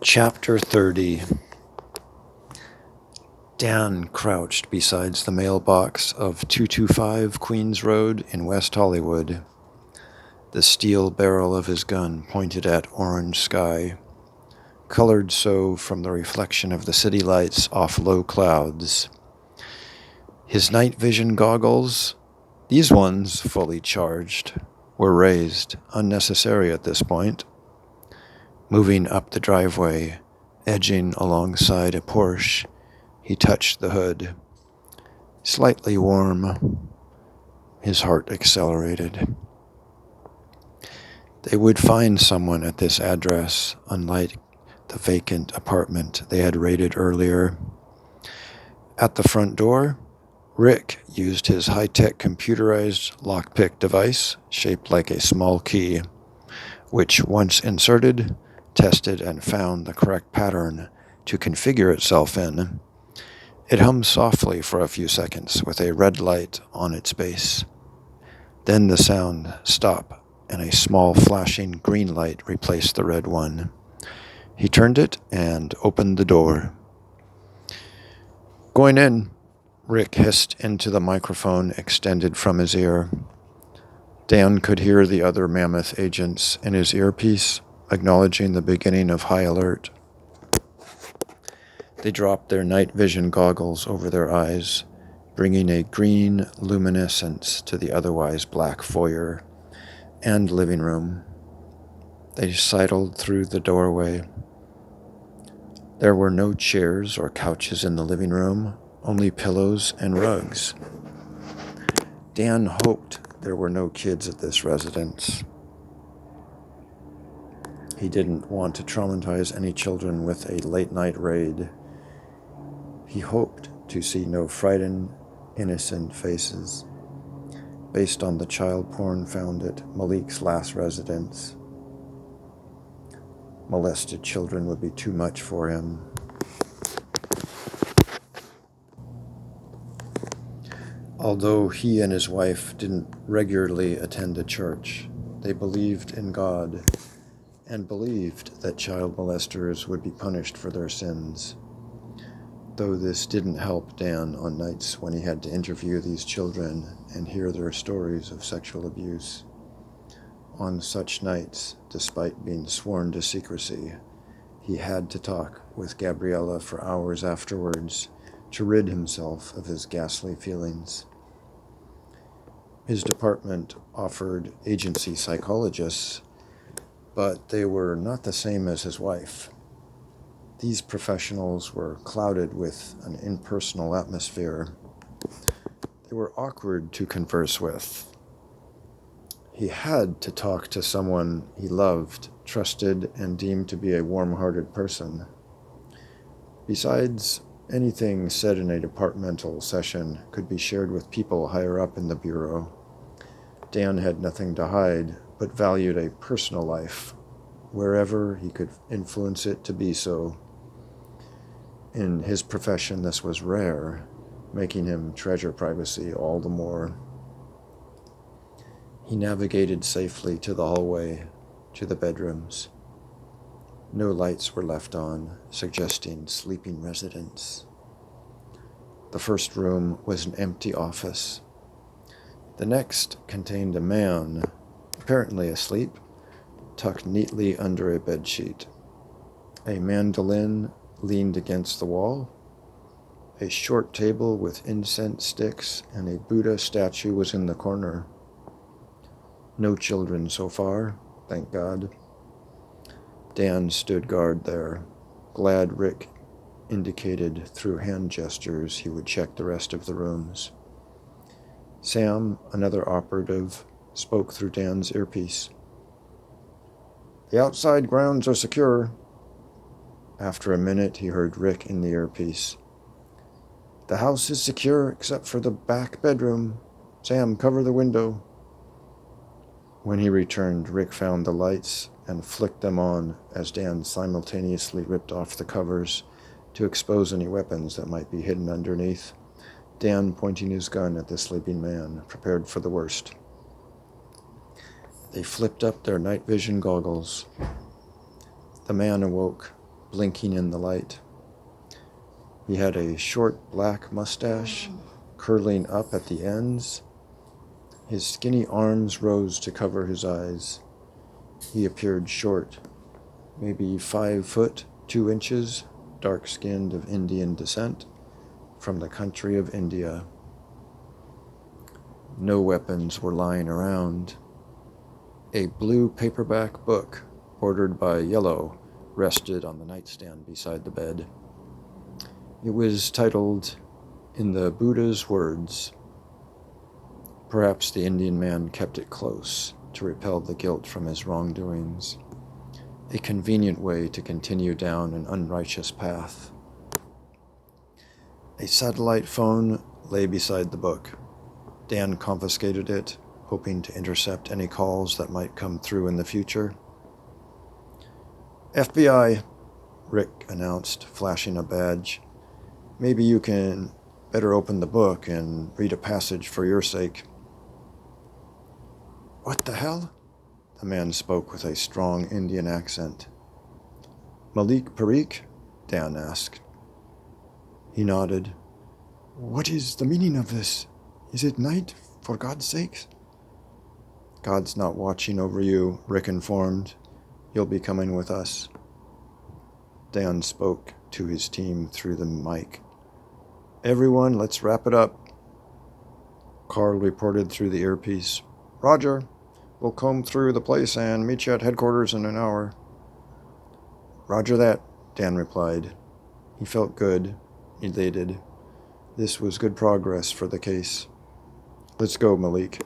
Chapter 30. Dan crouched beside the mailbox of 225 Queens Road in West Hollywood. The steel barrel of his gun pointed at orange sky, colored so from the reflection of the city lights off low clouds. His night vision goggles, these ones fully charged, were raised, unnecessary at this point. Moving up the driveway, edging alongside a Porsche, he touched the hood. Slightly warm. His heart accelerated. They would find someone at this address, unlike the vacant apartment they had raided earlier. At the front door, Rick used his high-tech computerized lockpick device, shaped like a small key, which once inserted, tested and found the correct pattern to configure itself in. It hummed softly for a few seconds with a red light on its base. Then the sound stopped and a small flashing green light replaced the red one. He turned it and opened the door. "Going in," Rick hissed into the microphone extended from his ear. Dan could hear the other mammoth agents in his earpiece, acknowledging the beginning of high alert. They dropped their night vision goggles over their eyes, bringing a green luminescence to the otherwise black foyer and living room. They sidled through the doorway. There were no chairs or couches in the living room, only pillows and rugs. Dan hoped there were no kids at this residence. He didn't want to traumatize any children with a late-night raid. He hoped to see no frightened, innocent faces. Based on the child porn found at Malik's last residence, molested children would be too much for him. Although he and his wife didn't regularly attend a church, they believed in God and believed that child molesters would be punished for their sins. Though this didn't help Dan on nights when he had to interview these children and hear their stories of sexual abuse. On such nights, despite being sworn to secrecy, he had to talk with Gabriella for hours afterwards to rid himself of his ghastly feelings. His department offered agency psychologists, but they were not the same as his wife. These professionals were clouded with an impersonal atmosphere. They were awkward to converse with. He had to talk to someone he loved, trusted, and deemed to be a warm-hearted person. Besides, anything said in a departmental session could be shared with people higher up in the bureau. Dan had nothing to hide, but valued a personal life, wherever he could influence it to be so. In his profession, this was rare, making him treasure privacy all the more. He navigated safely to the hallway, to the bedrooms. No lights were left on, suggesting sleeping residents. The first room was an empty office. The next contained a man, apparently asleep, tucked neatly under a bedsheet. A mandolin leaned against the wall. A short table with incense sticks and a Buddha statue was in the corner. No children so far, thank God. Dan stood guard there, glad Rick indicated through hand gestures he would check the rest of the rooms. Sam, another operative, spoke through Dan's earpiece. "The outside grounds are secure." After a minute, he heard Rick in the earpiece. "The house is secure except for the back bedroom. Sam, cover the window." When he returned, Rick found the lights and flicked them on as Dan simultaneously ripped off the covers to expose any weapons that might be hidden underneath, Dan pointing his gun at the sleeping man, prepared for the worst. They flipped up their night vision goggles. The man awoke, blinking in the light. He had a short black mustache curling up at the ends. His skinny arms rose to cover his eyes. He appeared short, maybe 5 foot 2 inches, dark-skinned, of Indian descent, from the country of India. No weapons were lying around. A blue paperback book, bordered by yellow, rested on the nightstand beside the bed. It was titled, "In the Buddha's Words." Perhaps the Indian man kept it close to repel the guilt from his wrongdoings. A convenient way to continue down an unrighteous path. A satellite phone lay beside the book. Dan confiscated it, hoping to intercept any calls that might come through in the future. "FBI," Rick announced, flashing a badge. "Maybe you can better open the book and read a passage for your sake." "What the hell?" The man spoke with a strong Indian accent. "Malik Parikh?" Dan asked. He nodded. "What is the meaning of this? Is it night, for God's sakes?" "God's not watching over you," Rick informed. "You'll be coming with us." Dan spoke to his team through the mic. "Everyone, let's wrap it up." Carl reported through the earpiece. "Roger. We'll comb through the place and meet you at headquarters in an hour." "Roger that," Dan replied. He felt good, elated. This was good progress for the case. "Let's go, Malik."